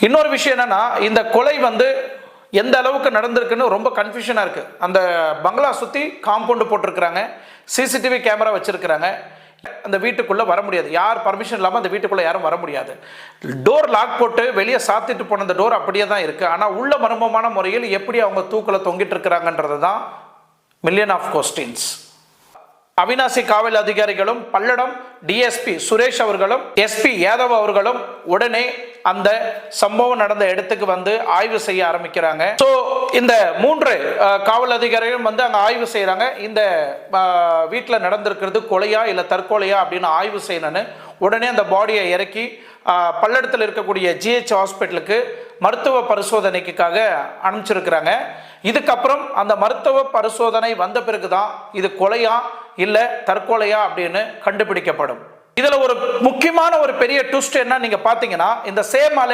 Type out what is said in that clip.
இன்னொரு விஷயம் என்னன்னா, இந்த கொலை எந்த அளவுக்கு நடந்திருக்குன்னு ரொம்ப கன்ஃபியூஷனாக இருக்குது. அந்த பங்களா சுற்றி காம்பவுண்டு போட்டிருக்கிறாங்க, சிசிடிவி கேமரா வச்சுருக்கிறாங்க. அந்த வீட்டுக்குள்ளே வர முடியாது, யார் பர்மிஷன் இல்லாமல் அந்த வீட்டுக்குள்ளே யாரும் வர முடியாது. டோர் லாக் போட்டு வெளியே சாத்திட்டு போன அந்த டோர் அப்படியே தான் இருக்குது. ஆனால் உள்ள மர்மமான முறையில் எப்படி அவங்க தூக்கில் தொங்கிட்டு இருக்கிறாங்கன்றது தான் மில்லியன் ஆஃப் கொஸ்டின்ஸ். அவினாசி காவல் அதிகாரிகளும் பல்லடம் டிஎஸ்பி சுரேஷ் அவர்களும் எஸ்பி யாதவ் அவர்களும் உடனே அந்த சம்பவம் நடந்த இடத்துக்கு ஆய்வு செய்ய ஆரம்பிக்கிறாங்க. ஸோ இந்த 3 காவல் அதிகாரிகளும் அங்கே ஆய்வு செய்கிறாங்க. இந்த வீட்டில் நடந்திருக்கிறது கொலையா இல்லை தற்கொலையா அப்படின்னு ஆய்வு செய்யணும்னு உடனே அந்த பாடியை இறக்கி பல்லடத்தில் இருக்கக்கூடிய ஜிஹெச் ஹாஸ்பிட்டலுக்கு மருத்துவ பரிசோதனைக்காக அனுப்பிச்சிருக்கிறாங்க. இதுக்கப்புறம் அந்த மருத்துவ பரிசோதனை வந்த பிறகுதான் இது கொலையா இல்லை தற்கொலையா அப்படின்னு கண்டுபிடிக்கப்படும். இதுல ஒரு முக்கியமான ஒரு பெரிய ட்விஸ்ட் என்ன நீங்க பாத்தீங்கன்னா, இந்த சேமால